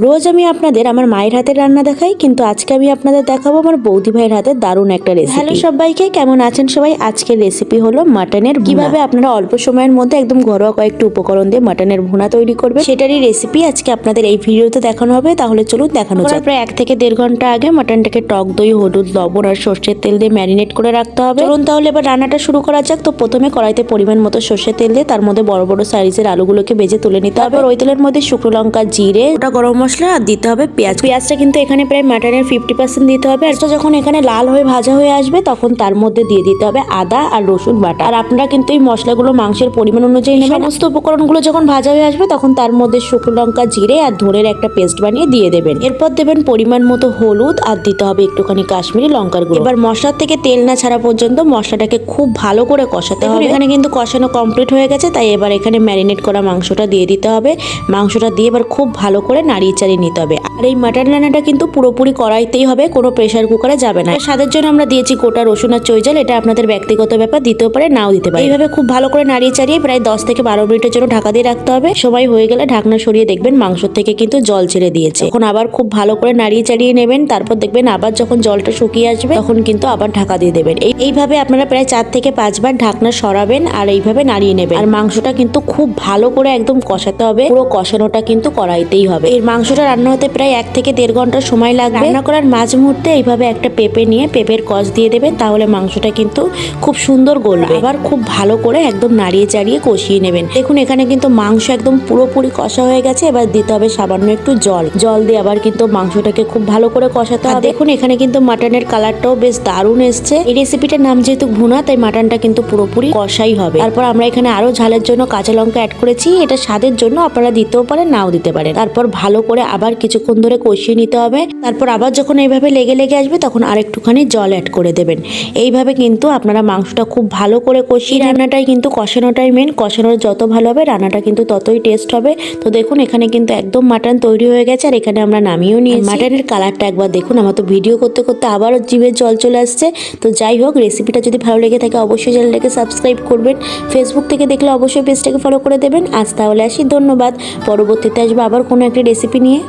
রোজ আমি আপনাদের আমার মায়ের হাতের রান্না দেখাই, কিন্তু আজকে আমি আপনাদের দেখাবো আমার বৌদি ভাইয়ের হাতের দারুণ একটা রেসিপি। হ্যালো সবাইকে, কেমন আছেন সবাই? আজকের রেসিপি হলো মাটনের ভুনা। কিভাবে আপনারা অল্প সময়ের মধ্যে একদম ঘরোয়া কয়েকটি উপকরণ দিয়ে মাটনের ভুনা তৈরি করবেন সেটারই রেসিপি আজকে আপনাদের এই ভিডিওতে দেখানো হবে। তাহলে চলুন দেখানো যাক। প্রায় 1 থেকে 1.5 ঘন্টা আগে মাটনটাকে টক দই, হলুদ, লবণ আর সর্ষের তেল দিয়ে ম্যারিনেট করে রাখতে হবে। চলুন তাহলে এবার রান্নাটা শুরু করা যাক। তো প্রথমে কড়াইতে পরিমাণ মতো সর্ষের তেল দিয়ে তার মধ্যে বড় বড় সাইজের আলুগুলোকে ভেজে তুলে নিতে হবে। ওই তেলের মধ্যে শুকনো লঙ্কা, জিরে, ওটা গরম মশলা আর দিতে হবে পেঁয়াজটা কিন্তু এখানে প্রায় মাটনের 50% দিতে হবে। আর যখন এখানে লাল হয়ে ভাজা হয়ে আসবে তখন তার মধ্যে দিয়ে দিতে হবে আদা আর রসুন বাটা। আর আপনারা কিন্তু এই মশলাগুলো মাংসের পরিমাণ অনুযায়ী নেবেন। সমস্ত উপকরণগুলো যখন ভাজা হয়ে আসবে তখন তার মধ্যে শুকনো লঙ্কা, জিরে আর ধনের একটা পেস্ট বানিয়ে দিয়ে দেবেন। এরপর দেবেন পরিমাণ মতো হলুদ আর দিতে হবে একটুখানি কাশ্মীরি লঙ্কার গুঁড়ো। এবার মশলা থেকে তেল না ছাড়া পর্যন্ত মশলাটাকে খুব ভালো করে কষাতে হবে। এখানে কিন্তু কষানো কমপ্লিট হয়ে গেছে, তাই এবার এখানে ম্যারিনেট করা মাংসটা দিয়ে দিতে হবে। মাংসটা দিয়ে এবার খুব ভালো করে নাড়িয়ে চাড়িয়ে নিতে হবে। আর এই মাটন রান্নাটা কিন্তু পুরোপুরি কড়াইতেই হবে, কোনো প্রেসার কুকারে যাবে না। স্বাদের জন্য আমরা দিয়েছি গোটা রসুন আর চৈজল, এটা আপনাদের ব্যক্তিগত ব্যাপার, দিতেও পারে নাও দিতে পারে। এইভাবে খুব ভালো করে নাড়িয়ে চাড়িয়ে প্রায় 10 থেকে 12 মিনিটের জন্য ঢাকা দিয়ে রাখতে হবে। সময় হয়ে গেলে ঢাকনা সরিয়ে দেখবেন মাংস থেকে কিন্তু জল ছেড়ে দিয়েছে। তখন আবার খুব ভালো করে নাড়িয়ে চাড়িয়ে নেবেন। তারপর দেখবেন আবার যখন জলটা শুকিয়ে আসবে তখন কিন্তু আবার ঢাকা দিয়ে দেবেন। এইভাবে আপনারা প্রায় 4 থেকে 5 বার ঢাকনা সরাবেন আর এইভাবে নাড়িয়ে নেবেন। আর মাংসটা কিন্তু খুব ভালো করে একদম কষাতে হবে। পুরো কষানোটা কিন্তু কড়াইতেই হবে। এই মাংসটা রান্না হতে প্রায় 1 থেকে 1.5 ঘন্টা সময় লাগবে। রান্না করার মাঝ মুহূর্তে এইভাবে একটা পেঁপে নিয়ে পেঁপের কষ দিয়ে দেবেন, তাহলে মাংসটা কিন্তু খুব সুন্দর গলবে। আবার খুব ভালো করে একদম নাড়িয়ে চাড়িয়ে কষিয়ে নেবেন। দেখুন এখানে কিন্তু মাংস একদম পুরোপুরি কষা হয়ে গেছে। এবার দিতে হবে সামান্য একটু জল দিয়ে আবার কিন্তু মাংসটাকে খুব ভালো করে কষাতে হবে। দেখুন এখানে কিন্তু মাটনের কালারটাও বেশ দারুণ এসছে। এই রেসিপিটার নাম যেহেতু ভুনা, তাই মাটনটা কিন্তু পুরোপুরি কষাই হবে। তারপর আমরা এখানে আরো ঝালের জন্য কাঁচা লঙ্কা অ্যাড করেছি, এটা স্বাদের জন্য, আপনারা দিতেও পারেন নাও দিতে পারেন। তারপর ভালো করে আবার কিছুক্ষণ ধরে কষিয়ে নিতে হবে। তারপর আবার যখন এইভাবে লেগে আসবে তখন আরেকটুখানি জল অ্যাড করে দেবেন। এইভাবে কিন্তু আপনারা মাংসটা খুব ভালো করে কষিয়ে, রান্নাটাই কিন্তু কষানোটাই মেন। কষানো যত ভালো হবে রান্নাটা কিন্তু ততই টেস্ট হবে। তো দেখুন এখানে কিন্তু একদম মাটন তৈরি হয়ে গেছে। আর এখানে আমরা নামিয়েও নিয়েছি। মাটনের কালারটা একবার দেখুন। আমার তো ভিডিও করতে করতে আবারও জিভে জল চলে আসছে। তো যাই হোক, রেসিপিটা যদি ভালো লেগে থাকে অবশ্যই চ্যানেলটাকে সাবস্ক্রাইব করবেন। ফেসবুক থেকে দেখলে অবশ্যই পেজটাকে ফলো করে দেবেন। আজ তাহলে আসি, ধন্যবাদ। পরবর্তীতে আসবো আবার কোনো একটা রেসিপি নিয়ে।